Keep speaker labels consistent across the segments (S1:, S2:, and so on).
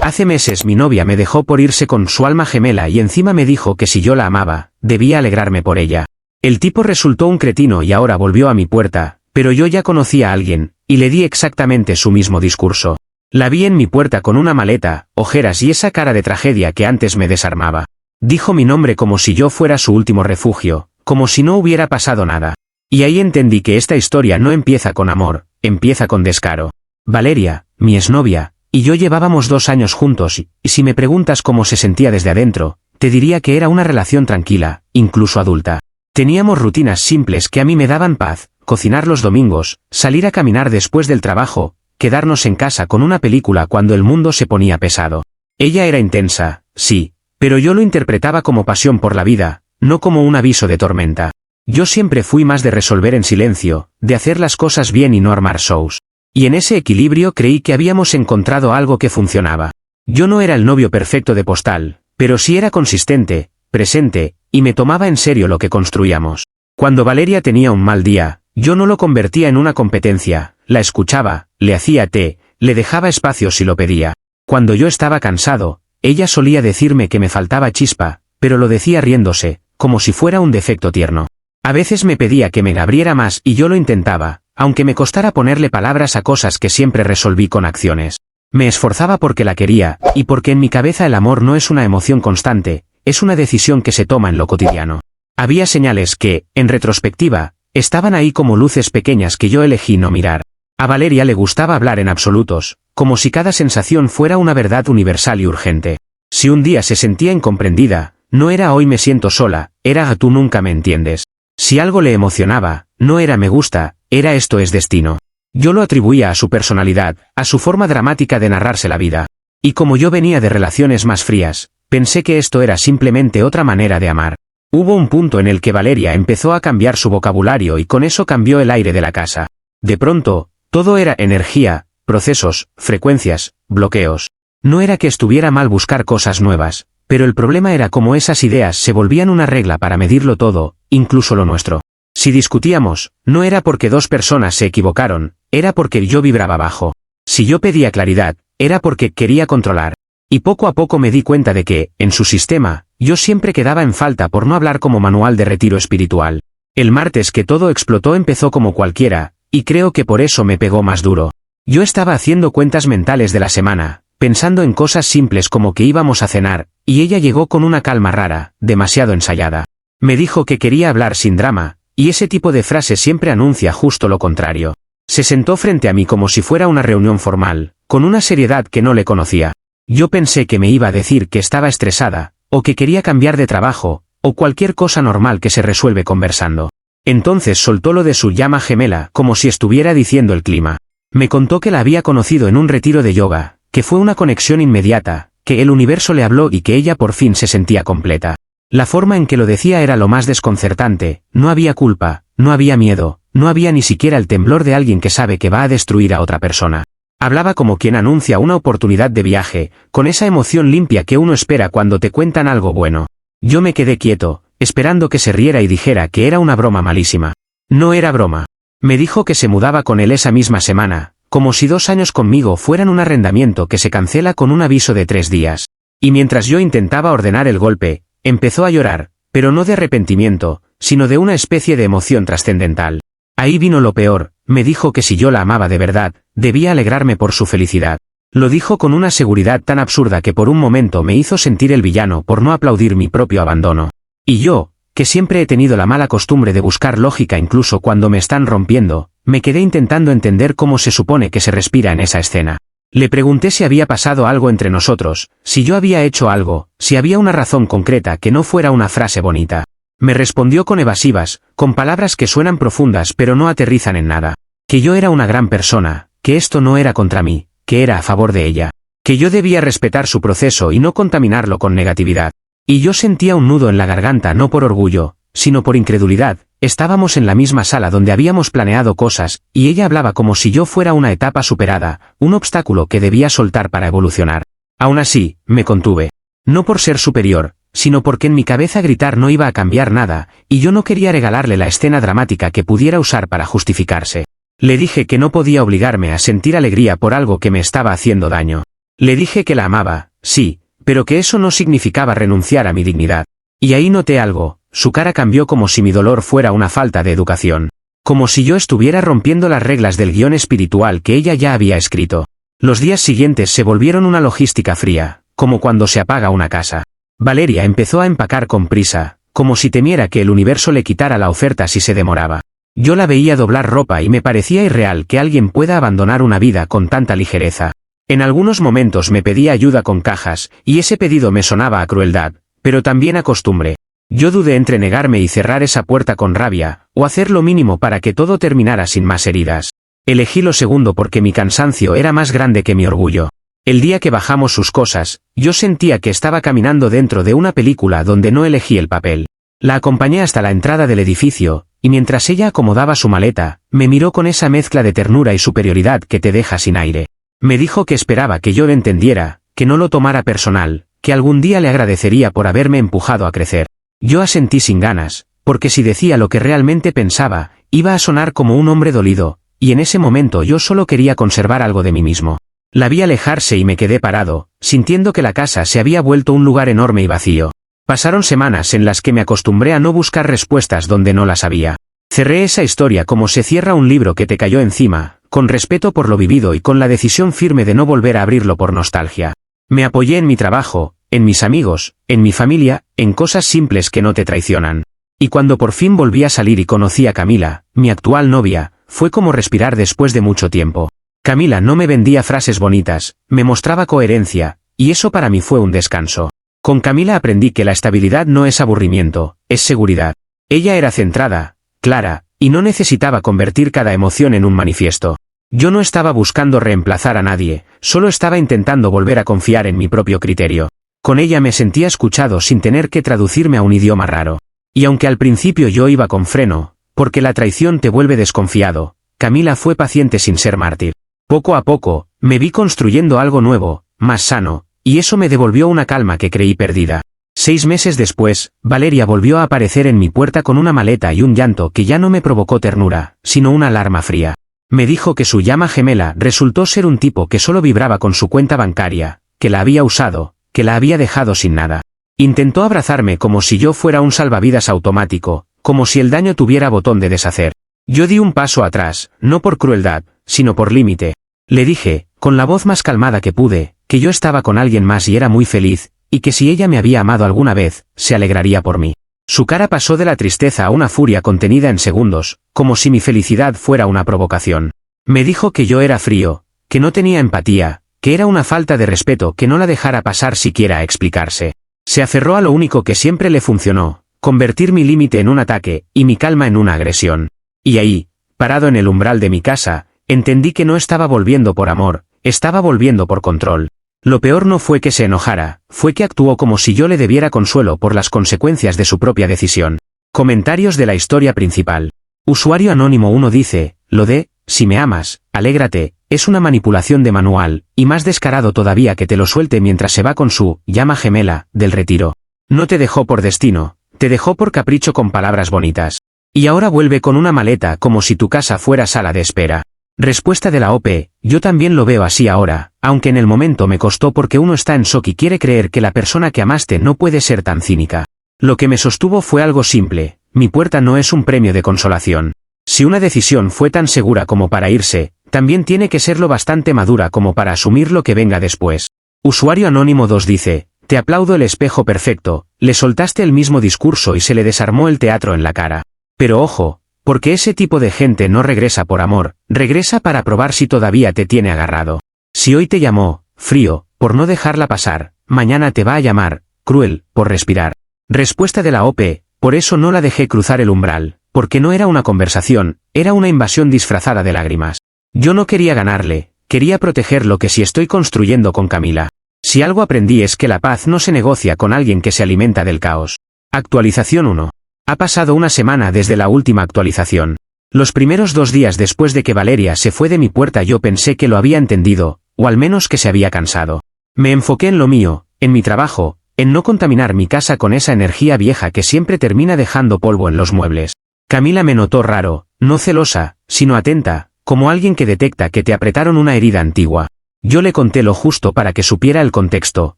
S1: Hace meses mi novia me dejó por irse con su alma gemela y encima me dijo que si yo la amaba, debía alegrarme por ella. El tipo resultó un cretino y ahora volvió a mi puerta, pero yo ya conocía a alguien, y le di exactamente su mismo discurso. La vi en mi puerta con una maleta, ojeras y esa cara de tragedia que antes me desarmaba. Dijo mi nombre como si yo fuera su último refugio, como si no hubiera pasado nada. Y ahí entendí que esta historia no empieza con amor, empieza con descaro. Valeria, mi exnovia, y yo llevábamos 2 años juntos y si me preguntas cómo se sentía desde adentro, te diría que era una relación tranquila, incluso adulta. Teníamos rutinas simples que a mí me daban paz, cocinar los domingos, salir a caminar después del trabajo, quedarnos en casa con una película cuando el mundo se ponía pesado. Ella era intensa, sí, pero yo lo interpretaba como pasión por la vida, no como un aviso de tormenta. Yo siempre fui más de resolver en silencio, de hacer las cosas bien y no armar shows. Y en ese equilibrio creí que habíamos encontrado algo que funcionaba. Yo no era el novio perfecto de postal, pero sí era consistente, presente, y me tomaba en serio lo que construíamos. Cuando Valeria tenía un mal día, yo no lo convertía en una competencia, la escuchaba, le hacía té, le dejaba espacio si lo pedía. Cuando yo estaba cansado, ella solía decirme que me faltaba chispa, pero lo decía riéndose, como si fuera un defecto tierno. A veces me pedía que me abriera más y yo lo intentaba, aunque me costara ponerle palabras a cosas que siempre resolví con acciones. Me esforzaba porque la quería, y porque en mi cabeza el amor no es una emoción constante, es una decisión que se toma en lo cotidiano. Había señales que, en retrospectiva, estaban ahí como luces pequeñas que yo elegí no mirar. A Valeria le gustaba hablar en absolutos, como si cada sensación fuera una verdad universal y urgente. Si un día se sentía incomprendida, no era hoy me siento sola, era tú nunca me entiendes. Si algo le emocionaba, no era me gusta, era esto es destino. Yo lo atribuía a su personalidad, a su forma dramática de narrarse la vida. Y como yo venía de relaciones más frías, pensé que esto era simplemente otra manera de amar. Hubo un punto en el que Valeria empezó a cambiar su vocabulario y con eso cambió el aire de la casa. De pronto, todo era energía, procesos, frecuencias, bloqueos. No era que estuviera mal buscar cosas nuevas, pero el problema era cómo esas ideas se volvían una regla para medirlo todo, incluso lo nuestro. Si discutíamos, no era porque 2 personas se equivocaron, era porque yo vibraba bajo. Si yo pedía claridad, era porque quería controlar. Y poco a poco me di cuenta de que, en su sistema, yo siempre quedaba en falta por no hablar como manual de retiro espiritual. El martes que todo explotó empezó como cualquiera, y creo que por eso me pegó más duro. Yo estaba haciendo cuentas mentales de la semana, pensando en cosas simples como que íbamos a cenar, y ella llegó con una calma rara, demasiado ensayada. Me dijo que quería hablar sin drama, y ese tipo de frase siempre anuncia justo lo contrario. Se sentó frente a mí como si fuera una reunión formal, con una seriedad que no le conocía. Yo pensé que me iba a decir que estaba estresada, o que quería cambiar de trabajo, o cualquier cosa normal que se resuelve conversando. Entonces soltó lo de su llama gemela, como si estuviera diciendo el clima. Me contó que la había conocido en un retiro de yoga, que fue una conexión inmediata, que el universo le habló y que ella por fin se sentía completa. La forma en que lo decía era lo más desconcertante, no había culpa, no había miedo, no había ni siquiera el temblor de alguien que sabe que va a destruir a otra persona. Hablaba como quien anuncia una oportunidad de viaje, con esa emoción limpia que uno espera cuando te cuentan algo bueno. Yo me quedé quieto, esperando que se riera y dijera que era una broma malísima. No era broma. Me dijo que se mudaba con él esa misma semana, como si 2 años conmigo fueran un arrendamiento que se cancela con un aviso de 3 días. Y mientras yo intentaba ordenar el golpe, empezó a llorar, pero no de arrepentimiento, sino de una especie de emoción trascendental. Ahí vino lo peor, me dijo que si yo la amaba de verdad, debía alegrarme por su felicidad. Lo dijo con una seguridad tan absurda que por un momento me hizo sentir el villano por no aplaudir mi propio abandono. Y yo, que siempre he tenido la mala costumbre de buscar lógica incluso cuando me están rompiendo, me quedé intentando entender cómo se supone que se respira en esa escena. Le pregunté si había pasado algo entre nosotros, si yo había hecho algo, si había una razón concreta que no fuera una frase bonita. Me respondió con evasivas, con palabras que suenan profundas pero no aterrizan en nada. Que yo era una gran persona, que esto no era contra mí, que era a favor de ella. Que yo debía respetar su proceso y no contaminarlo con negatividad. Y yo sentía un nudo en la garganta no por orgullo, sino por incredulidad. Estábamos en la misma sala donde habíamos planeado cosas, y ella hablaba como si yo fuera una etapa superada, un obstáculo que debía soltar para evolucionar. Aún así, me contuve. No por ser superior, sino porque en mi cabeza gritar no iba a cambiar nada, y yo no quería regalarle la escena dramática que pudiera usar para justificarse. Le dije que no podía obligarme a sentir alegría por algo que me estaba haciendo daño. Le dije que la amaba, sí, pero que eso no significaba renunciar a mi dignidad. Y ahí noté algo, su cara cambió como si mi dolor fuera una falta de educación. Como si yo estuviera rompiendo las reglas del guión espiritual que ella ya había escrito. Los días siguientes se volvieron una logística fría, como cuando se apaga una casa. Valeria empezó a empacar con prisa, como si temiera que el universo le quitara la oferta si se demoraba. Yo la veía doblar ropa y me parecía irreal que alguien pueda abandonar una vida con tanta ligereza. En algunos momentos me pedía ayuda con cajas, y ese pedido me sonaba a crueldad, pero también a costumbre. Yo dudé entre negarme y cerrar esa puerta con rabia, o hacer lo mínimo para que todo terminara sin más heridas. Elegí lo segundo porque mi cansancio era más grande que mi orgullo. El día que bajamos sus cosas, yo sentía que estaba caminando dentro de una película donde no elegí el papel. La acompañé hasta la entrada del edificio, y mientras ella acomodaba su maleta, me miró con esa mezcla de ternura y superioridad que te deja sin aire. Me dijo que esperaba que yo lo entendiera, que no lo tomara personal, que algún día le agradecería por haberme empujado a crecer. Yo asentí sin ganas, porque si decía lo que realmente pensaba, iba a sonar como un hombre dolido, y en ese momento yo solo quería conservar algo de mí mismo. La vi alejarse y me quedé parado, sintiendo que la casa se había vuelto un lugar enorme y vacío. Pasaron semanas en las que me acostumbré a no buscar respuestas donde no las había. Cerré esa historia como se cierra un libro que te cayó encima, con respeto por lo vivido y con la decisión firme de no volver a abrirlo por nostalgia. Me apoyé en mi trabajo, en mis amigos, en mi familia, en cosas simples que no te traicionan. Y cuando por fin volví a salir y conocí a Camila, mi actual novia, fue como respirar después de mucho tiempo. Camila no me vendía frases bonitas, me mostraba coherencia, y eso para mí fue un descanso. Con Camila aprendí que la estabilidad no es aburrimiento, es seguridad. Ella era centrada, clara, y no necesitaba convertir cada emoción en un manifiesto. Yo no estaba buscando reemplazar a nadie, solo estaba intentando volver a confiar en mi propio criterio. Con ella me sentía escuchado sin tener que traducirme a un idioma raro. Y aunque al principio yo iba con freno, porque la traición te vuelve desconfiado, Camila fue paciente sin ser mártir. Poco a poco, me vi construyendo algo nuevo, más sano, y eso me devolvió una calma que creí perdida. 6 meses después, Valeria volvió a aparecer en mi puerta con una maleta y un llanto que ya no me provocó ternura, sino una alarma fría. Me dijo que su llama gemela resultó ser un tipo que solo vibraba con su cuenta bancaria, que la había usado, que la había dejado sin nada. Intentó abrazarme como si yo fuera un salvavidas automático, como si el daño tuviera botón de deshacer. Yo di un paso atrás, no por crueldad, sino por límite. Le dije, con la voz más calmada que pude, que yo estaba con alguien más y era muy feliz, y que si ella me había amado alguna vez, se alegraría por mí. Su cara pasó de la tristeza a una furia contenida en segundos, como si mi felicidad fuera una provocación. Me dijo que yo era frío, que no tenía empatía, que era una falta de respeto que no la dejara pasar siquiera a explicarse. Se aferró a lo único que siempre le funcionó, convertir mi límite en un ataque, y mi calma en una agresión. Y ahí, parado en el umbral de mi casa, entendí que no estaba volviendo por amor, estaba volviendo por control. Lo peor no fue que se enojara, fue que actuó como si yo le debiera consuelo por las consecuencias de su propia decisión. Comentarios de la historia principal. Usuario anónimo 1 dice, lo de, si me amas, alégrate, es una manipulación de manual, y más descarado todavía que te lo suelte mientras se va con su llama gemela del retiro. No te dejó por destino, te dejó por capricho con palabras bonitas. Y ahora vuelve con una maleta como si tu casa fuera sala de espera. Respuesta de la OP, yo también lo veo así ahora, aunque en el momento me costó porque uno está en shock y quiere creer que la persona que amaste no puede ser tan cínica. Lo que me sostuvo fue algo simple, mi puerta no es un premio de consolación. Si una decisión fue tan segura como para irse, también tiene que serlo bastante madura como para asumir lo que venga después. Usuario anónimo 2 dice, te aplaudo el espejo perfecto, le soltaste el mismo discurso y se le desarmó el teatro en la cara. Pero ojo, porque ese tipo de gente no regresa por amor, regresa para probar si todavía te tiene agarrado. Si hoy te llamó, frío, por no dejarla pasar, mañana te va a llamar, cruel, por respirar. Respuesta de la OP, por eso no la dejé cruzar el umbral, porque no era una conversación, era una invasión disfrazada de lágrimas. Yo no quería ganarle, quería proteger lo que sí estoy construyendo con Camila. Si algo aprendí es que la paz no se negocia con alguien que se alimenta del caos. Actualización 1. Ha pasado una semana desde la última actualización. Los primeros 2 días después de que Valeria se fue de mi puerta yo pensé que lo había entendido, o al menos que se había cansado. Me enfoqué en lo mío, en mi trabajo, en no contaminar mi casa con esa energía vieja que siempre termina dejando polvo en los muebles. Camila me notó raro, no celosa, sino atenta, como alguien que detecta que te apretaron una herida antigua. Yo le conté lo justo para que supiera el contexto,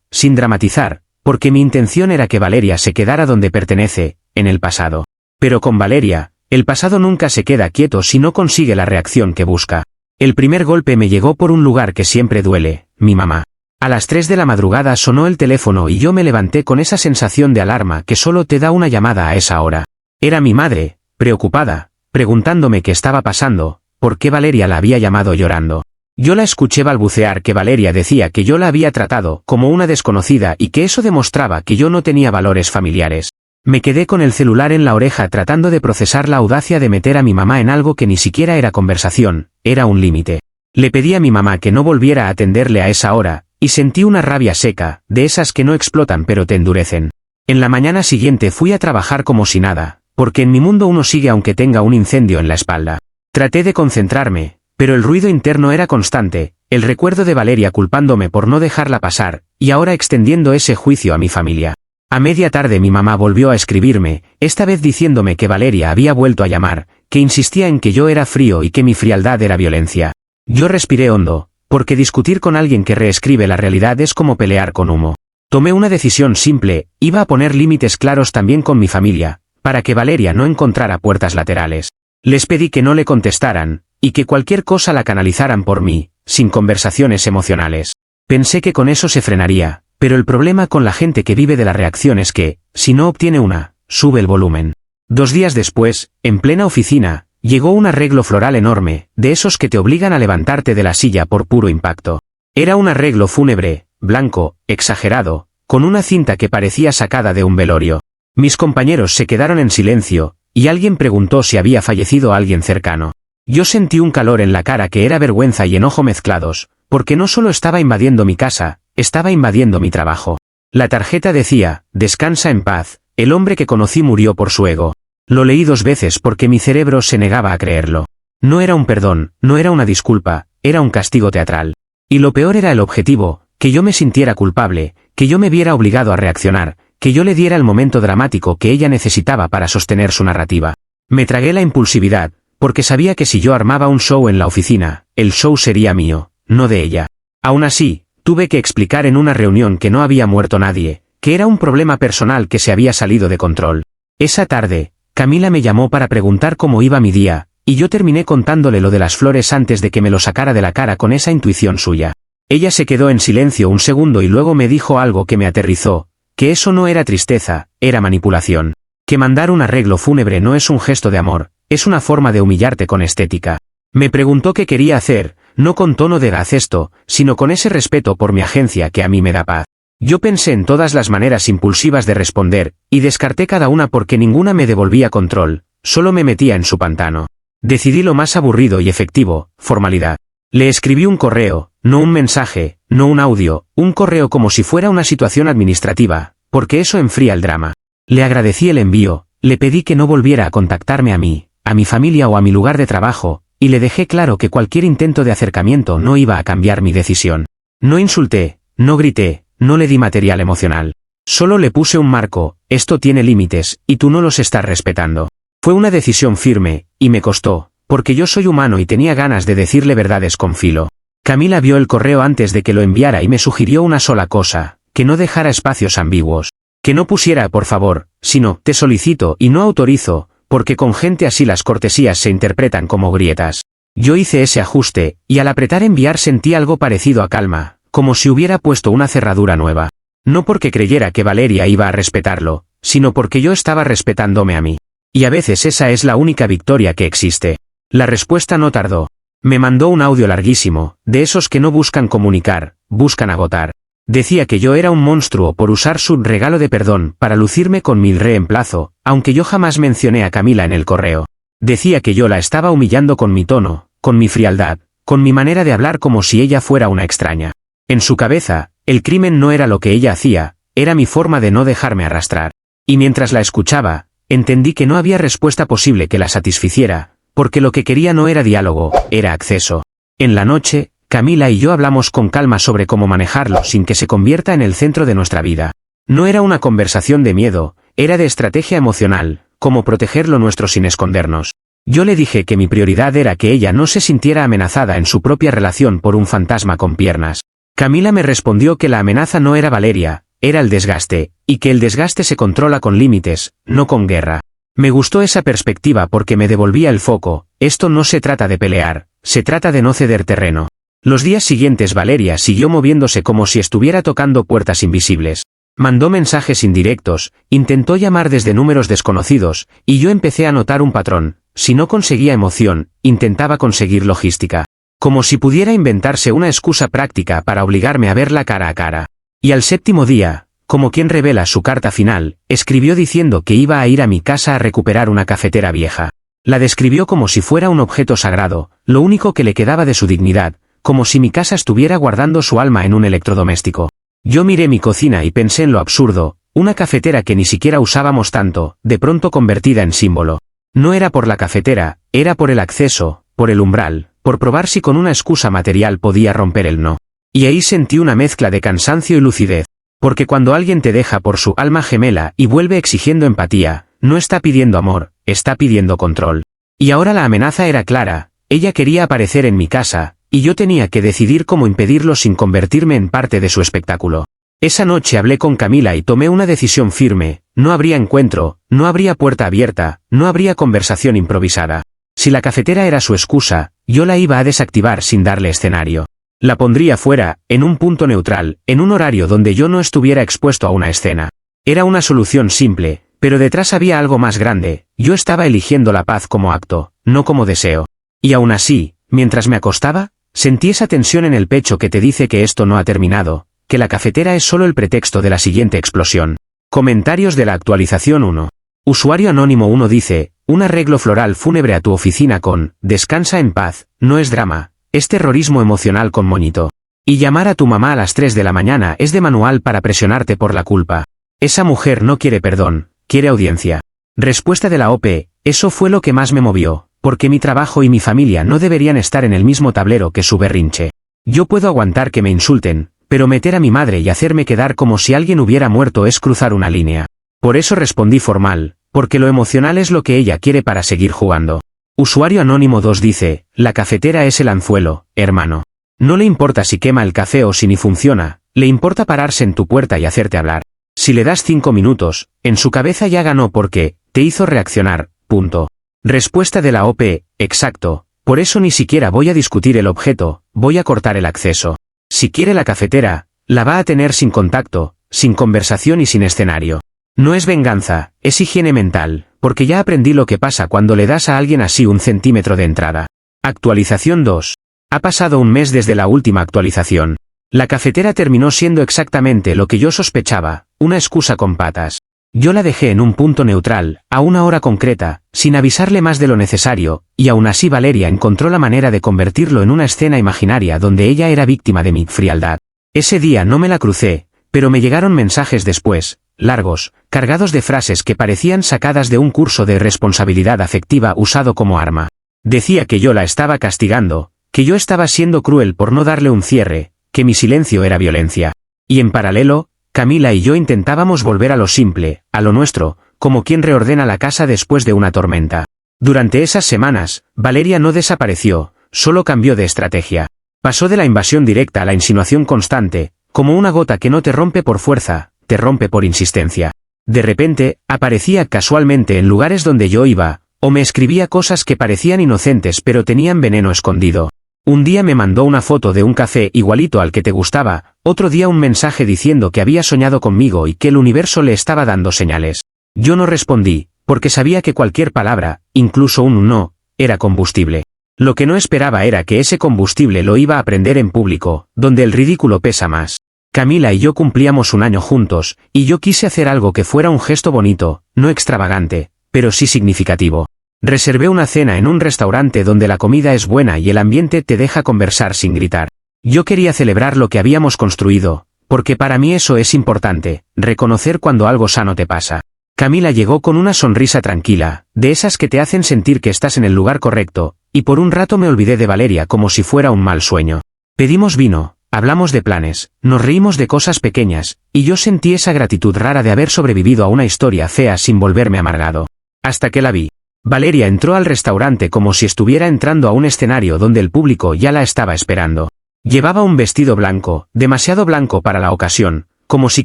S1: sin dramatizar, porque mi intención era que Valeria se quedara donde pertenece, en el pasado. Pero con Valeria, el pasado nunca se queda quieto si no consigue la reacción que busca. El primer golpe me llegó por un lugar que siempre duele, mi mamá. A las 3 de la madrugada sonó el teléfono y yo me levanté con esa sensación de alarma que solo te da una llamada a esa hora. Era mi madre, preocupada, preguntándome qué estaba pasando, por qué Valeria la había llamado llorando. Yo la escuché balbucear que Valeria decía que yo la había tratado como una desconocida y que eso demostraba que yo no tenía valores familiares. Me quedé con el celular en la oreja tratando de procesar la audacia de meter a mi mamá en algo que ni siquiera era conversación, era un límite. Le pedí a mi mamá que no volviera a atenderle a esa hora, y sentí una rabia seca, de esas que no explotan pero te endurecen. En la mañana siguiente fui a trabajar como si nada, porque en mi mundo uno sigue aunque tenga un incendio en la espalda. Traté de concentrarme, pero el ruido interno era constante, el recuerdo de Valeria culpándome por no dejarla pasar, y ahora extendiendo ese juicio a mi familia. A media tarde mi mamá volvió a escribirme, esta vez diciéndome que Valeria había vuelto a llamar, que insistía en que yo era frío y que mi frialdad era violencia. Yo respiré hondo, porque discutir con alguien que reescribe la realidad es como pelear con humo. Tomé una decisión simple, iba a poner límites claros también con mi familia, para que Valeria no encontrara puertas laterales. Les pedí que no le contestaran, y que cualquier cosa la canalizaran por mí, sin conversaciones emocionales. Pensé que con eso se frenaría, pero el problema con la gente que vive de la reacción es que, si no obtiene una, sube el volumen. 2 días después, en plena oficina, llegó un arreglo floral enorme, de esos que te obligan a levantarte de la silla por puro impacto. Era un arreglo fúnebre, blanco, exagerado, con una cinta que parecía sacada de un velorio. Mis compañeros se quedaron en silencio, y alguien preguntó si había fallecido alguien cercano. Yo sentí un calor en la cara que era vergüenza y enojo mezclados, porque no solo estaba invadiendo mi casa, estaba invadiendo mi trabajo. La tarjeta decía, descansa en paz, el hombre que conocí murió por su ego. Lo leí 2 veces porque mi cerebro se negaba a creerlo. No era un perdón, no era una disculpa, era un castigo teatral. Y lo peor era el objetivo, que yo me sintiera culpable, que yo me viera obligado a reaccionar, que yo le diera el momento dramático que ella necesitaba para sostener su narrativa. Me tragué la impulsividad, porque sabía que si yo armaba un show en la oficina, el show sería mío, no de ella. Aún así, tuve que explicar en una reunión que no había muerto nadie, que era un problema personal que se había salido de control. Esa tarde, Camila me llamó para preguntar cómo iba mi día, y yo terminé contándole lo de las flores antes de que me lo sacara de la cara con esa intuición suya. Ella se quedó en silencio un segundo y luego me dijo algo que me aterrizó, que eso no era tristeza, era manipulación. Que mandar un arreglo fúnebre no es un gesto de amor, es una forma de humillarte con estética. Me preguntó qué quería hacer, no con tono de haz esto, sino con ese respeto por mi agencia que a mí me da paz. Yo pensé en todas las maneras impulsivas de responder, y descarté cada una porque ninguna me devolvía control, solo me metía en su pantano. Decidí lo más aburrido y efectivo, formalidad. Le escribí un correo, no un mensaje, no un audio, un correo como si fuera una situación administrativa, porque eso enfría el drama. Le agradecí el envío, le pedí que no volviera a contactarme a mí, a mi familia o a mi lugar de trabajo, y le dejé claro que cualquier intento de acercamiento no iba a cambiar mi decisión. No insulté, no grité, no le di material emocional. Solo le puse un marco, esto tiene límites, y tú no los estás respetando. Fue una decisión firme, y me costó, porque yo soy humano y tenía ganas de decirle verdades con filo. Camila vio el correo antes de que lo enviara y me sugirió una sola cosa, que no dejara espacios ambiguos. Que no pusiera por favor, sino te solicito y no autorizo, porque con gente así las cortesías se interpretan como grietas. Yo hice ese ajuste, y al apretar enviar sentí algo parecido a calma, como si hubiera puesto una cerradura nueva. No porque creyera que Valeria iba a respetarlo, sino porque yo estaba respetándome a mí. Y a veces esa es la única victoria que existe. La respuesta no tardó. Me mandó un audio larguísimo, de esos que no buscan comunicar, buscan agotar. Decía que yo era un monstruo por usar su regalo de perdón para lucirme con mi reemplazo, aunque yo jamás mencioné a Camila en el correo. Decía que yo la estaba humillando con mi tono, con mi frialdad, con mi manera de hablar como si ella fuera una extraña. En su cabeza, el crimen no era lo que ella hacía, era mi forma de no dejarme arrastrar. Y mientras la escuchaba, entendí que no había respuesta posible que la satisficiera, porque lo que quería no era diálogo, era acceso. En la noche, Camila y yo hablamos con calma sobre cómo manejarlo sin que se convierta en el centro de nuestra vida. No era una conversación de miedo, era de estrategia emocional, cómo proteger lo nuestro sin escondernos. Yo le dije que mi prioridad era que ella no se sintiera amenazada en su propia relación por un fantasma con piernas. Camila me respondió que la amenaza no era Valeria, era el desgaste, y que el desgaste se controla con límites, no con guerra. Me gustó esa perspectiva porque me devolvía el foco. Esto no se trata de pelear, se trata de no ceder terreno. Los días siguientes Valeria siguió moviéndose como si estuviera tocando puertas invisibles. Mandó mensajes indirectos, intentó llamar desde números desconocidos, y yo empecé a notar un patrón. Si no conseguía emoción, intentaba conseguir logística. Como si pudiera inventarse una excusa práctica para obligarme a verla cara a cara. Y al séptimo día, como quien revela su carta final, escribió diciendo que iba a ir a mi casa a recuperar una cafetera vieja. La describió como si fuera un objeto sagrado, lo único que le quedaba de su dignidad, como si mi casa estuviera guardando su alma en un electrodoméstico. Yo miré mi cocina y pensé en lo absurdo, una cafetera que ni siquiera usábamos tanto, de pronto convertida en símbolo. No era por la cafetera, era por el acceso, por el umbral, por probar si con una excusa material podía romper el no. Y ahí sentí una mezcla de cansancio y lucidez. Porque cuando alguien te deja por su alma gemela y vuelve exigiendo empatía, no está pidiendo amor, está pidiendo control. Y ahora la amenaza era clara, ella quería aparecer en mi casa, y yo tenía que decidir cómo impedirlo sin convertirme en parte de su espectáculo. Esa noche hablé con Camila y tomé una decisión firme, no habría encuentro, no habría puerta abierta, no habría conversación improvisada. Si la cafetera era su excusa, yo la iba a desactivar sin darle escenario. La pondría fuera, en un punto neutral, en un horario donde yo no estuviera expuesto a una escena. Era una solución simple, pero detrás había algo más grande. Yo estaba eligiendo la paz como acto, no como deseo. Y aún así, mientras me acostaba, sentí esa tensión en el pecho que te dice que esto no ha terminado, que la cafetera es solo el pretexto de la siguiente explosión. Comentarios de la actualización 1. Usuario anónimo 1 dice, un arreglo floral fúnebre a tu oficina con, descansa en paz, no es drama, es terrorismo emocional con moñito. Y llamar a tu mamá a las 3 de la mañana es de manual para presionarte por la culpa. Esa mujer no quiere perdón, quiere audiencia. Respuesta de la OP, eso fue lo que más me movió, porque mi trabajo y mi familia no deberían estar en el mismo tablero que su berrinche. Yo puedo aguantar que me insulten, pero meter a mi madre y hacerme quedar como si alguien hubiera muerto es cruzar una línea. Por eso respondí formal, porque lo emocional es lo que ella quiere para seguir jugando. Usuario anónimo 2 dice, la cafetera es el anzuelo, hermano. No le importa si quema el café o si ni funciona, le importa pararse en tu puerta y hacerte hablar. Si le das 5 minutos, en su cabeza ya ganó porque, te hizo reaccionar, punto. Respuesta de la OP, exacto, por eso ni siquiera voy a discutir el objeto, voy a cortar el acceso. Si quiere la cafetera, la va a tener sin contacto, sin conversación y sin escenario. No es venganza, es higiene mental, porque ya aprendí lo que pasa cuando le das a alguien así un centímetro de entrada. Actualización 2. Ha pasado un mes desde la última actualización. La cafetera terminó siendo exactamente lo que yo sospechaba, una excusa con patas. Yo la dejé en un punto neutral, a una hora concreta, sin avisarle más de lo necesario, y aún así Valeria encontró la manera de convertirlo en una escena imaginaria donde ella era víctima de mi frialdad. Ese día no me la crucé, pero me llegaron mensajes después, largos, cargados de frases que parecían sacadas de un curso de responsabilidad afectiva usado como arma. Decía que yo la estaba castigando, que yo estaba siendo cruel por no darle un cierre, que mi silencio era violencia. Y en paralelo, Camila y yo intentábamos volver a lo simple, a lo nuestro, como quien reordena la casa después de una tormenta. Durante esas semanas, Valeria no desapareció, solo cambió de estrategia. Pasó de la invasión directa a la insinuación constante, como una gota que no te rompe por fuerza, te rompe por insistencia. De repente, aparecía casualmente en lugares donde yo iba, o me escribía cosas que parecían inocentes pero tenían veneno escondido. Un día me mandó una foto de un café igualito al que te gustaba, otro día un mensaje diciendo que había soñado conmigo y que el universo le estaba dando señales. Yo no respondí, porque sabía que cualquier palabra, incluso un no, era combustible. Lo que no esperaba era que ese combustible lo iba a prender en público, donde el ridículo pesa más. Camila y yo cumplíamos un año juntos, y yo quise hacer algo que fuera un gesto bonito, no extravagante, pero sí significativo. Reservé una cena en un restaurante donde la comida es buena y el ambiente te deja conversar sin gritar. Yo quería celebrar lo que habíamos construido, porque para mí eso es importante, reconocer cuando algo sano te pasa. Camila llegó con una sonrisa tranquila, de esas que te hacen sentir que estás en el lugar correcto, y por un rato me olvidé de Valeria como si fuera un mal sueño. Pedimos vino, hablamos de planes, nos reímos de cosas pequeñas, y yo sentí esa gratitud rara de haber sobrevivido a una historia fea sin volverme amargado. Hasta que la vi. Valeria entró al restaurante como si estuviera entrando a un escenario donde el público ya la estaba esperando. Llevaba un vestido blanco, demasiado blanco para la ocasión, como si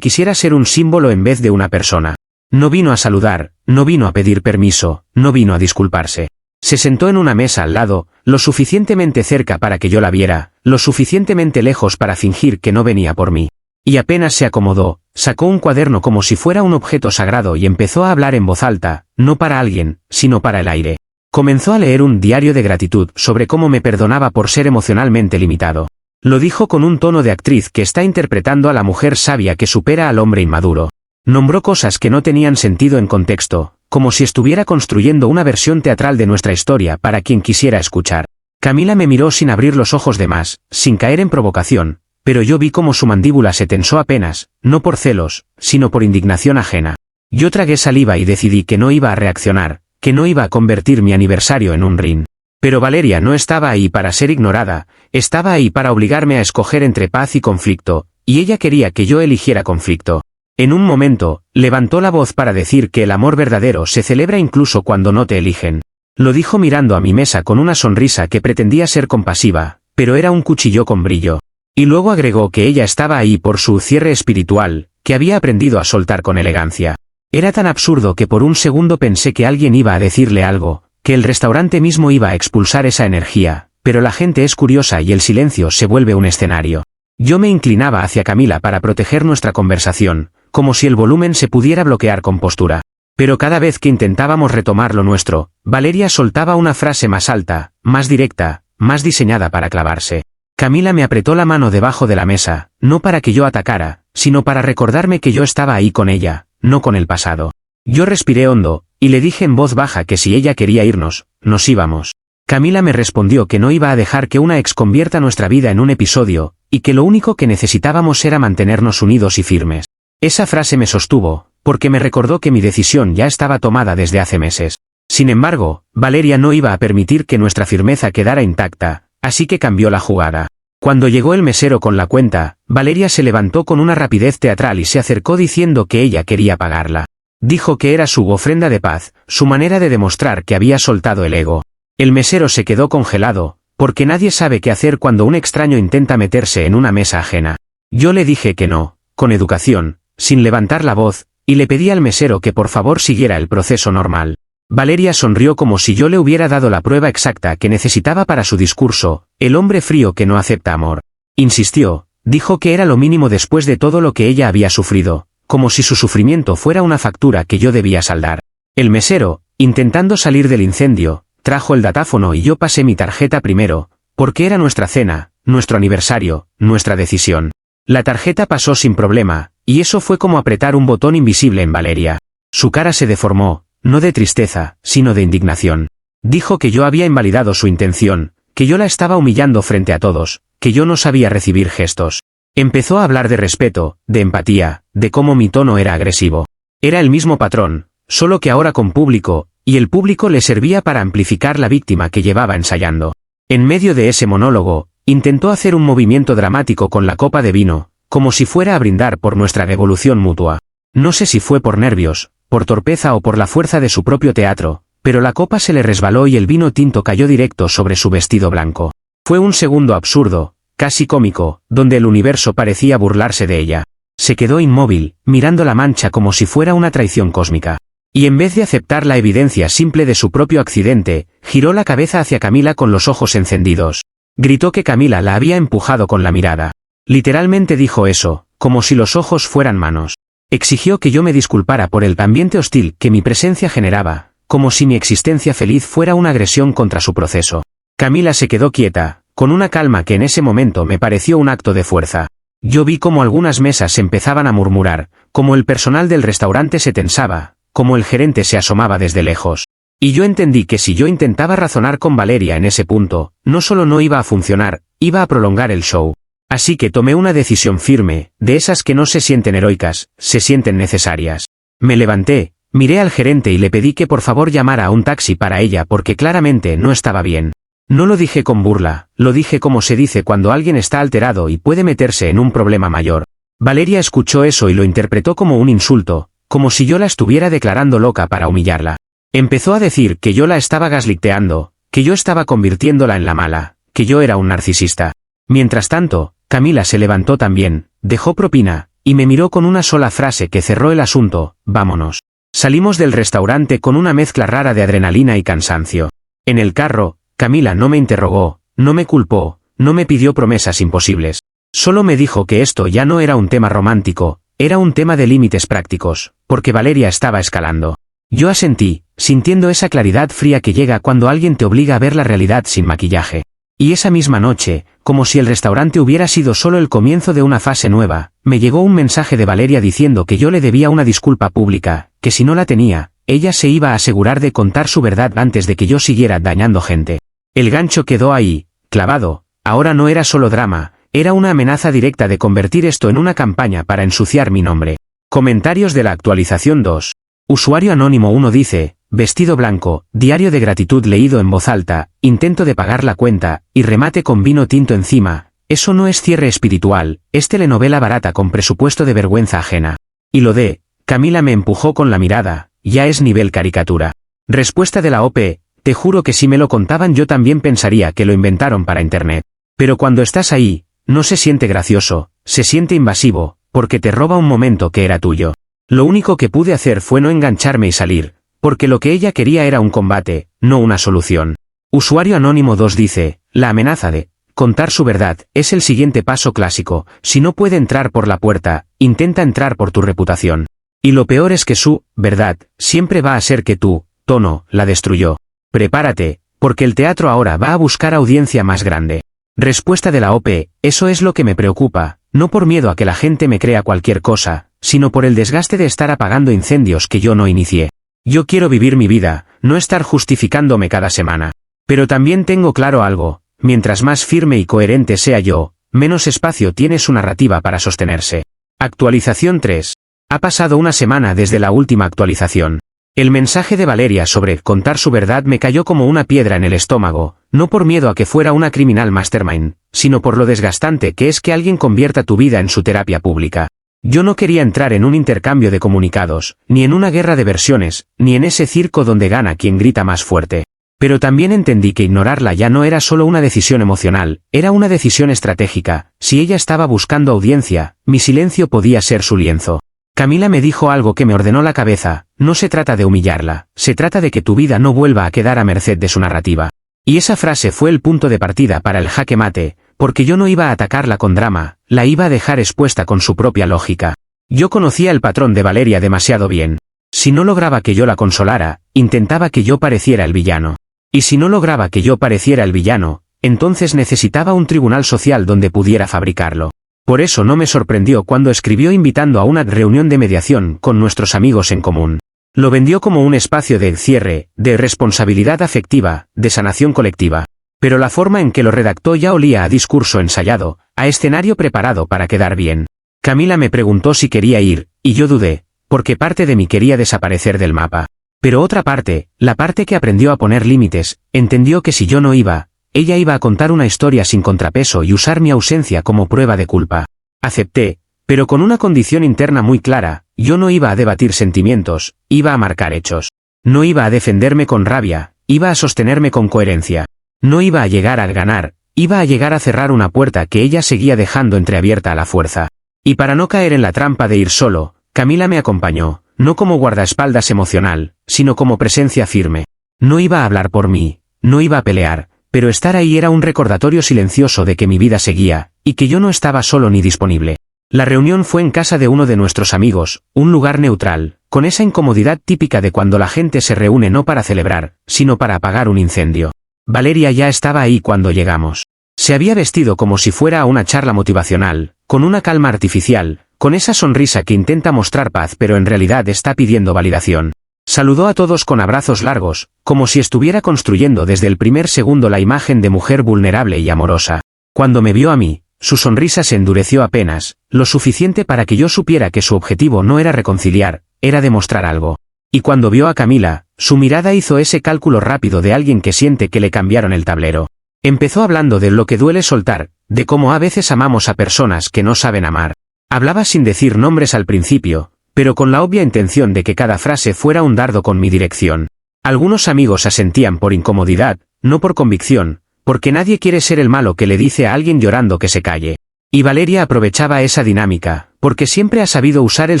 S1: quisiera ser un símbolo en vez de una persona. No vino a saludar, no vino a pedir permiso, no vino a disculparse. Se sentó en una mesa al lado, lo suficientemente cerca para que yo la viera, lo suficientemente lejos para fingir que no venía por mí. Y apenas se acomodó, sacó un cuaderno como si fuera un objeto sagrado y empezó a hablar en voz alta, no para alguien, sino para el aire. Comenzó a leer un diario de gratitud sobre cómo me perdonaba por ser emocionalmente limitado. Lo dijo con un tono de actriz que está interpretando a la mujer sabia que supera al hombre inmaduro. Nombró cosas que no tenían sentido en contexto, como si estuviera construyendo una versión teatral de nuestra historia para quien quisiera escuchar. Camila me miró sin abrir los ojos de más, sin caer en provocación, pero yo vi cómo su mandíbula se tensó apenas, no por celos, sino por indignación ajena. Yo tragué saliva y decidí que no iba a reaccionar, que no iba a convertir mi aniversario en un ring. Pero Valeria no estaba ahí para ser ignorada, estaba ahí para obligarme a escoger entre paz y conflicto, y ella quería que yo eligiera conflicto. En un momento, levantó la voz para decir que el amor verdadero se celebra incluso cuando no te eligen. Lo dijo mirando a mi mesa con una sonrisa que pretendía ser compasiva, pero era un cuchillo con brillo. Y luego agregó que ella estaba ahí por su cierre espiritual, que había aprendido a soltar con elegancia. Era tan absurdo que por un segundo pensé que alguien iba a decirle algo, que el restaurante mismo iba a expulsar esa energía, pero la gente es curiosa y el silencio se vuelve un escenario. Yo me inclinaba hacia Camila para proteger nuestra conversación, como si el volumen se pudiera bloquear con postura. Pero cada vez que intentábamos retomar lo nuestro, Valeria soltaba una frase más alta, más directa, más diseñada para clavarse. Camila me apretó la mano debajo de la mesa, no para que yo atacara, sino para recordarme que yo estaba ahí con ella, no con el pasado. Yo respiré hondo, y le dije en voz baja que si ella quería irnos, nos íbamos. Camila me respondió que no iba a dejar que una ex convierta nuestra vida en un episodio, y que lo único que necesitábamos era mantenernos unidos y firmes. Esa frase me sostuvo, porque me recordó que mi decisión ya estaba tomada desde hace meses. Sin embargo, Valeria no iba a permitir que nuestra firmeza quedara intacta, así que cambió la jugada. Cuando llegó el mesero con la cuenta, Valeria se levantó con una rapidez teatral y se acercó diciendo que ella quería pagarla. Dijo que era su ofrenda de paz, su manera de demostrar que había soltado el ego. El mesero se quedó congelado, porque nadie sabe qué hacer cuando un extraño intenta meterse en una mesa ajena. Yo le dije que no, con educación, sin levantar la voz, y le pedí al mesero que por favor siguiera el proceso normal. Valeria sonrió como si yo le hubiera dado la prueba exacta que necesitaba para su discurso, el hombre frío que no acepta amor. Insistió, dijo que era lo mínimo después de todo lo que ella había sufrido, como si su sufrimiento fuera una factura que yo debía saldar. El mesero, intentando salir del incendio, trajo el datáfono y yo pasé mi tarjeta primero, porque era nuestra cena, nuestro aniversario, nuestra decisión. La tarjeta pasó sin problema, y eso fue como apretar un botón invisible en Valeria. Su cara se deformó, no de tristeza, sino de indignación. Dijo que yo había invalidado su intención, que yo la estaba humillando frente a todos, que yo no sabía recibir gestos. Empezó a hablar de respeto, de empatía, de cómo mi tono era agresivo. Era el mismo patrón, solo que ahora con público, y el público le servía para amplificar la víctima que llevaba ensayando. En medio de ese monólogo, intentó hacer un movimiento dramático con la copa de vino, como si fuera a brindar por nuestra devolución mutua. No sé si fue por nervios, por torpeza o por la fuerza de su propio teatro, pero la copa se le resbaló y el vino tinto cayó directo sobre su vestido blanco. Fue un segundo absurdo, casi cómico, donde el universo parecía burlarse de ella. Se quedó inmóvil, mirando la mancha como si fuera una traición cósmica. Y en vez de aceptar la evidencia simple de su propio accidente, giró la cabeza hacia Camila con los ojos encendidos. Gritó que Camila la había empujado con la mirada. Literalmente dijo eso, como si los ojos fueran manos. Exigió que yo me disculpara por el ambiente hostil que mi presencia generaba, como si mi existencia feliz fuera una agresión contra su proceso. Camila se quedó quieta, con una calma que en ese momento me pareció un acto de fuerza. Yo vi como algunas mesas empezaban a murmurar, como el personal del restaurante se tensaba, como el gerente se asomaba desde lejos. Y yo entendí que si yo intentaba razonar con Valeria en ese punto, no solo no iba a funcionar, iba a prolongar el show. Así que tomé una decisión firme, de esas que no se sienten heroicas, se sienten necesarias. Me levanté, miré al gerente y le pedí que por favor llamara a un taxi para ella porque claramente no estaba bien. No lo dije con burla, lo dije como se dice cuando alguien está alterado y puede meterse en un problema mayor. Valeria escuchó eso y lo interpretó como un insulto, como si yo la estuviera declarando loca para humillarla. Empezó a decir que yo la estaba gaslighteando, que yo estaba convirtiéndola en la mala, que yo era un narcisista. Mientras tanto, Camila se levantó también, dejó propina, y me miró con una sola frase que cerró el asunto: vámonos. Salimos del restaurante con una mezcla rara de adrenalina y cansancio. En el carro, Camila no me interrogó, no me culpó, no me pidió promesas imposibles. Solo me dijo que esto ya no era un tema romántico, era un tema de límites prácticos, porque Valeria estaba escalando. Yo asentí, sintiendo esa claridad fría que llega cuando alguien te obliga a ver la realidad sin maquillaje. Y esa misma noche, como si el restaurante hubiera sido solo el comienzo de una fase nueva, me llegó un mensaje de Valeria diciendo que yo le debía una disculpa pública, que si no la tenía, ella se iba a asegurar de contar su verdad antes de que yo siguiera dañando gente. El gancho quedó ahí, clavado. Ahora no era solo drama, era una amenaza directa de convertir esto en una campaña para ensuciar mi nombre. Comentarios de la actualización 2. Usuario anónimo 1 dice: vestido blanco, diario de gratitud leído en voz alta, intento de pagar la cuenta, y remate con vino tinto encima. Eso no es cierre espiritual, es telenovela barata con presupuesto de vergüenza ajena. Y lo de Camila me empujó con la mirada, ya es nivel caricatura. Respuesta de la OP: te juro que si me lo contaban yo también pensaría que lo inventaron para internet. Pero cuando estás ahí, no se siente gracioso, se siente invasivo, porque te roba un momento que era tuyo. Lo único que pude hacer fue no engancharme y salir, porque lo que ella quería era un combate, no una solución. Usuario anónimo 2 dice: la amenaza de contar su verdad es el siguiente paso clásico. Si no puede entrar por la puerta, intenta entrar por tu reputación. Y lo peor es que su verdad siempre va a ser que tu tono la destruyó. Prepárate, porque el teatro ahora va a buscar audiencia más grande. Respuesta de la OP: eso es lo que me preocupa, no por miedo a que la gente me crea cualquier cosa, sino por el desgaste de estar apagando incendios que yo no inicié. Yo quiero vivir mi vida, no estar justificándome cada semana. Pero también tengo claro algo: mientras más firme y coherente sea yo, menos espacio tiene su narrativa para sostenerse. Actualización 3. Ha pasado una semana desde la última actualización. El mensaje de Valeria sobre contar su verdad me cayó como una piedra en el estómago, no por miedo a que fuera una criminal mastermind, sino por lo desgastante que es que alguien convierta tu vida en su terapia pública. Yo no quería entrar en un intercambio de comunicados, ni en una guerra de versiones, ni en ese circo donde gana quien grita más fuerte. Pero también entendí que ignorarla ya no era solo una decisión emocional, era una decisión estratégica. Si ella estaba buscando audiencia, mi silencio podía ser su lienzo. Camila me dijo algo que me ordenó la cabeza: no se trata de humillarla, se trata de que tu vida no vuelva a quedar a merced de su narrativa. Y esa frase fue el punto de partida para el jaque mate, porque yo no iba a atacarla con drama, la iba a dejar expuesta con su propia lógica. Yo conocía el patrón de Valeria demasiado bien. Si no lograba que yo la consolara, intentaba que yo pareciera el villano. Y si no lograba que yo pareciera el villano, entonces necesitaba un tribunal social donde pudiera fabricarlo. Por eso no me sorprendió cuando escribió invitando a una reunión de mediación con nuestros amigos en común. Lo vendió como un espacio de cierre, de responsabilidad afectiva, de sanación colectiva. Pero la forma en que lo redactó ya olía a discurso ensayado, a escenario preparado para quedar bien. Camila me preguntó si quería ir, y yo dudé, porque parte de mí quería desaparecer del mapa. Pero otra parte, la parte que aprendió a poner límites, entendió que si yo no iba, ella iba a contar una historia sin contrapeso y usar mi ausencia como prueba de culpa. Acepté, pero con una condición interna muy clara: yo no iba a debatir sentimientos, iba a marcar hechos. No iba a defenderme con rabia, iba a sostenerme con coherencia. No iba a llegar a ganar, iba a llegar a cerrar una puerta que ella seguía dejando entreabierta a la fuerza. Y para no caer en la trampa de ir solo, Camila me acompañó, no como guardaespaldas emocional, sino como presencia firme. No iba a hablar por mí, no iba a pelear, pero estar ahí era un recordatorio silencioso de que mi vida seguía, y que yo no estaba solo ni disponible. La reunión fue en casa de uno de nuestros amigos, un lugar neutral, con esa incomodidad típica de cuando la gente se reúne no para celebrar, sino para apagar un incendio. Valeria ya estaba ahí cuando llegamos. Se había vestido como si fuera a una charla motivacional, con una calma artificial, con esa sonrisa que intenta mostrar paz pero en realidad está pidiendo validación. Saludó a todos con abrazos largos, como si estuviera construyendo desde el primer segundo la imagen de mujer vulnerable y amorosa. Cuando me vio a mí, su sonrisa se endureció apenas, lo suficiente para que yo supiera que su objetivo no era reconciliar, era demostrar algo. Y cuando vio a Camila, su mirada hizo ese cálculo rápido de alguien que siente que le cambiaron el tablero. Empezó hablando de lo que duele soltar, de cómo a veces amamos a personas que no saben amar. Hablaba sin decir nombres al principio, pero con la obvia intención de que cada frase fuera un dardo con mi dirección. Algunos amigos asentían por incomodidad, no por convicción, porque nadie quiere ser el malo que le dice a alguien llorando que se calle. Y Valeria aprovechaba esa dinámica, porque siempre ha sabido usar el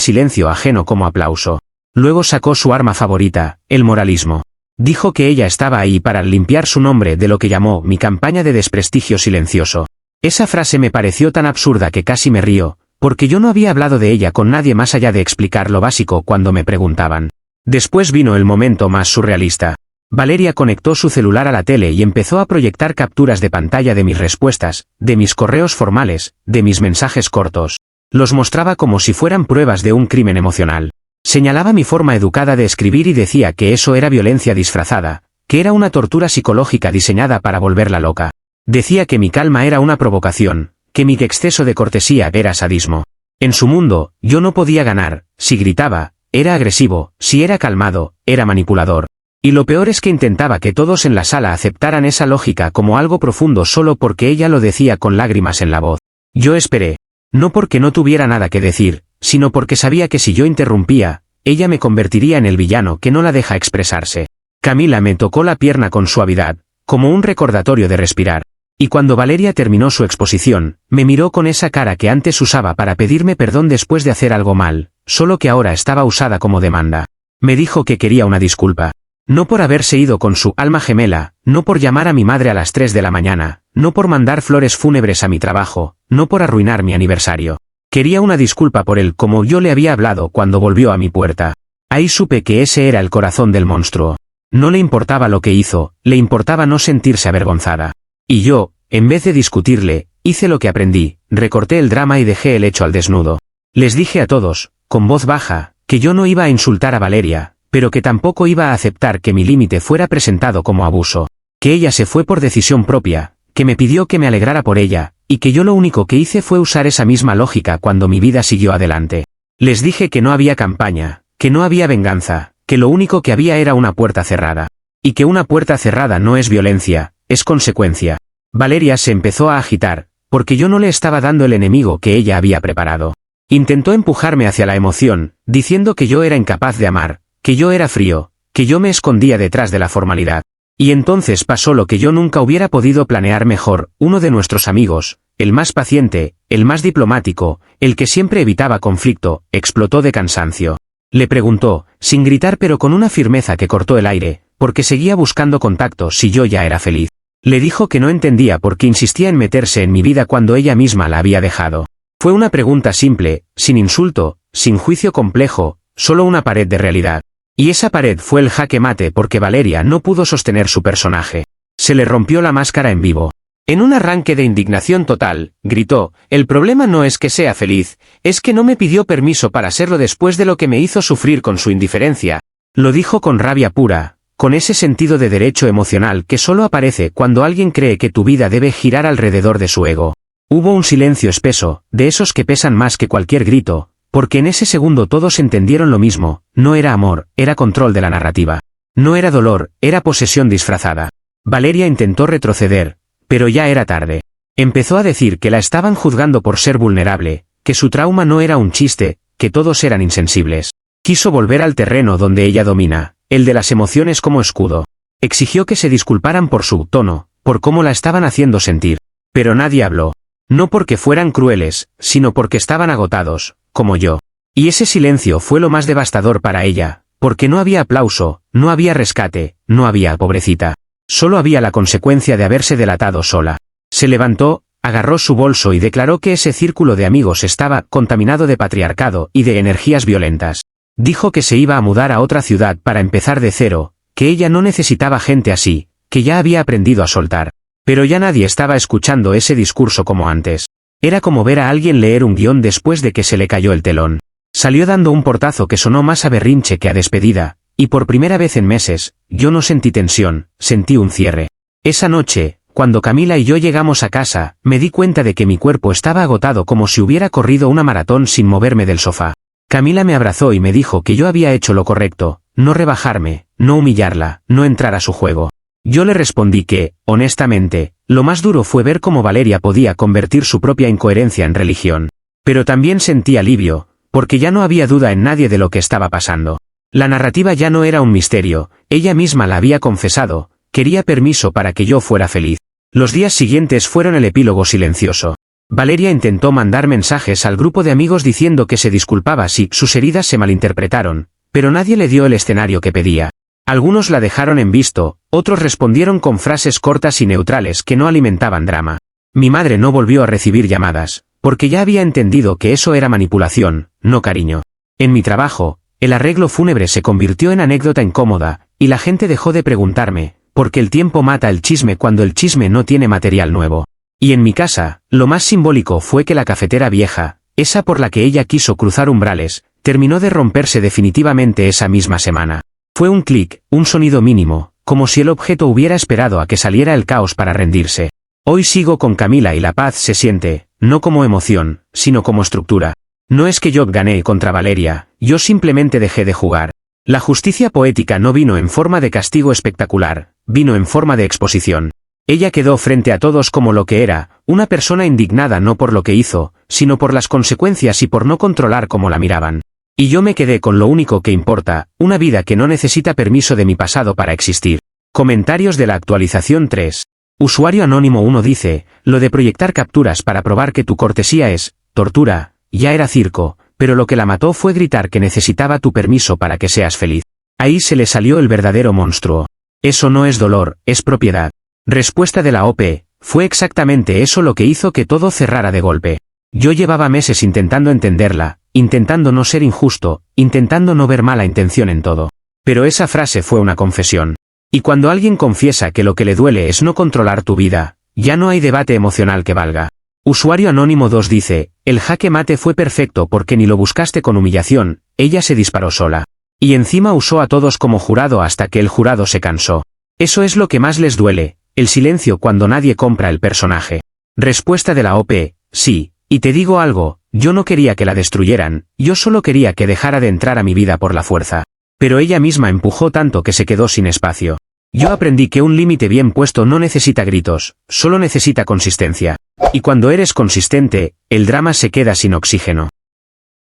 S1: silencio ajeno como aplauso. Luego sacó su arma favorita, el moralismo. Dijo que ella estaba ahí para limpiar su nombre de lo que llamó mi campaña de desprestigio silencioso. Esa frase me pareció tan absurda que casi me río, porque yo no había hablado de ella con nadie más allá de explicar lo básico cuando me preguntaban. Después vino el momento más surrealista. Valeria conectó su celular a la tele y empezó a proyectar capturas de pantalla de mis respuestas, de mis correos formales, de mis mensajes cortos. Los mostraba como si fueran pruebas de un crimen emocional. Señalaba mi forma educada de escribir y decía que eso era violencia disfrazada, que era una tortura psicológica diseñada para volverla loca. Decía que mi calma era una provocación, que mi exceso de cortesía era sadismo. En su mundo, yo no podía ganar, si gritaba, era agresivo, si era calmado, era manipulador. Y lo peor es que intentaba que todos en la sala aceptaran esa lógica como algo profundo solo porque ella lo decía con lágrimas en la voz. Yo esperé. No porque no tuviera nada que decir, sino porque sabía que si yo interrumpía, ella me convertiría en el villano que no la deja expresarse. Camila me tocó la pierna con suavidad, como un recordatorio de respirar. Y cuando Valeria terminó su exposición, me miró con esa cara que antes usaba para pedirme perdón después de hacer algo mal, solo que ahora estaba usada como demanda. Me dijo que quería una disculpa. No por haberse ido con su alma gemela, no por llamar a mi madre a las 3 de la mañana, no por mandar flores fúnebres a mi trabajo, no por arruinar mi aniversario. Quería una disculpa por él como yo le había hablado cuando volvió a mi puerta. Ahí supe que ese era el corazón del monstruo. No le importaba lo que hizo, le importaba no sentirse avergonzada. Y yo, en vez de discutirle, hice lo que aprendí, recorté el drama y dejé el hecho al desnudo. Les dije a todos, con voz baja, que yo no iba a insultar a Valeria, pero que tampoco iba a aceptar que mi límite fuera presentado como abuso. Que ella se fue por decisión propia, que me pidió que me alegrara por ella, y que yo lo único que hice fue usar esa misma lógica cuando mi vida siguió adelante. Les dije que no había campaña, que no había venganza, que lo único que había era una puerta cerrada. Y que una puerta cerrada no es violencia, es consecuencia. Valeria se empezó a agitar, porque yo no le estaba dando el enemigo que ella había preparado. Intentó empujarme hacia la emoción, diciendo que yo era incapaz de amar, que yo era frío, que yo me escondía detrás de la formalidad. Y entonces pasó lo que yo nunca hubiera podido planear mejor. Uno de nuestros amigos, el más paciente, el más diplomático, el que siempre evitaba conflicto, explotó de cansancio. Le preguntó, sin gritar pero con una firmeza que cortó el aire, porque seguía buscando contacto si yo ya era feliz. Le dijo que no entendía por qué insistía en meterse en mi vida cuando ella misma la había dejado. Fue una pregunta simple, sin insulto, sin juicio complejo, solo una pared de realidad. Y esa pared fue el jaque mate porque Valeria no pudo sostener su personaje. Se le rompió la máscara en vivo. En un arranque de indignación total, gritó, el problema no es que sea feliz, es que no me pidió permiso para serlo después de lo que me hizo sufrir con su indiferencia. Lo dijo con rabia pura, con ese sentido de derecho emocional que solo aparece cuando alguien cree que tu vida debe girar alrededor de su ego. Hubo un silencio espeso, de esos que pesan más que cualquier grito, porque en ese segundo todos entendieron lo mismo, no era amor, era control de la narrativa. No era dolor, era posesión disfrazada. Valeria intentó retroceder, pero ya era tarde. Empezó a decir que la estaban juzgando por ser vulnerable, que su trauma no era un chiste, que todos eran insensibles. Quiso volver al terreno donde ella domina, el de las emociones como escudo. Exigió que se disculparan por su tono, por cómo la estaban haciendo sentir. Pero nadie habló. No porque fueran crueles, sino porque estaban agotados, como yo. Y ese silencio fue lo más devastador para ella, porque no había aplauso, no había rescate, no había pobrecita. Solo había la consecuencia de haberse delatado sola. Se levantó, agarró su bolso y declaró que ese círculo de amigos estaba contaminado de patriarcado y de energías violentas. Dijo que se iba a mudar a otra ciudad para empezar de cero, que ella no necesitaba gente así, que ya había aprendido a soltar. Pero ya nadie estaba escuchando ese discurso como antes. Era como ver a alguien leer un guión después de que se le cayó el telón. Salió dando un portazo que sonó más a berrinche que a despedida, y por primera vez en meses, yo no sentí tensión, sentí un cierre. Esa noche, cuando Camila y yo llegamos a casa, me di cuenta de que mi cuerpo estaba agotado como si hubiera corrido una maratón sin moverme del sofá. Camila me abrazó y me dijo que yo había hecho lo correcto, no rebajarme, no humillarla, no entrar a su juego. Yo le respondí que, honestamente, lo más duro fue ver cómo Valeria podía convertir su propia incoherencia en religión. Pero también sentí alivio, porque ya no había duda en nadie de lo que estaba pasando. La narrativa ya no era un misterio, ella misma la había confesado, quería permiso para que yo fuera feliz. Los días siguientes fueron el epílogo silencioso. Valeria intentó mandar mensajes al grupo de amigos diciendo que se disculpaba si sus heridas se malinterpretaron, pero nadie le dio el escenario que pedía. Algunos la dejaron en visto, otros respondieron con frases cortas y neutrales que no alimentaban drama. Mi madre no volvió a recibir llamadas, porque ya había entendido que eso era manipulación, no cariño. En mi trabajo, el arreglo fúnebre se convirtió en anécdota incómoda, y la gente dejó de preguntarme, porque el tiempo mata el chisme cuando el chisme no tiene material nuevo. Y en mi casa, lo más simbólico fue que la cafetera vieja, esa por la que ella quiso cruzar umbrales, terminó de romperse definitivamente esa misma semana. Fue un clic, un sonido mínimo, como si el objeto hubiera esperado a que saliera el caos para rendirse. Hoy sigo con Camila y la paz se siente, no como emoción, sino como estructura. No es que yo gané contra Valeria, yo simplemente dejé de jugar. La justicia poética no vino en forma de castigo espectacular, vino en forma de exposición. Ella quedó frente a todos como lo que era, una persona indignada no por lo que hizo, sino por las consecuencias y por no controlar cómo la miraban. Y yo me quedé con lo único que importa, una vida que no necesita permiso de mi pasado para existir. Comentarios de la actualización 3. Usuario anónimo 1 dice, lo de proyectar capturas para probar que tu cortesía es tortura, ya era circo, pero lo que la mató fue gritar que necesitaba tu permiso para que seas feliz. Ahí se le salió el verdadero monstruo. Eso no es dolor, es propiedad. Respuesta de la OP, fue exactamente eso lo que hizo que todo cerrara de golpe. Yo llevaba meses intentando entenderla, intentando no ser injusto, intentando no ver mala intención en todo. Pero esa frase fue una confesión. Y cuando alguien confiesa que lo que le duele es no controlar tu vida, ya no hay debate emocional que valga. Usuario anónimo 2 dice, el jaque mate fue perfecto porque ni lo buscaste con humillación, ella se disparó sola. Y encima usó a todos como jurado hasta que el jurado se cansó. Eso es lo que más les duele, el silencio cuando nadie compra el personaje. Respuesta de la OP, sí, y te digo algo, yo no quería que la destruyeran, yo solo quería que dejara de entrar a mi vida por la fuerza. Pero ella misma empujó tanto que se quedó sin espacio. Yo aprendí que un límite bien puesto no necesita gritos, solo necesita consistencia. Y cuando eres consistente, el drama se queda sin oxígeno.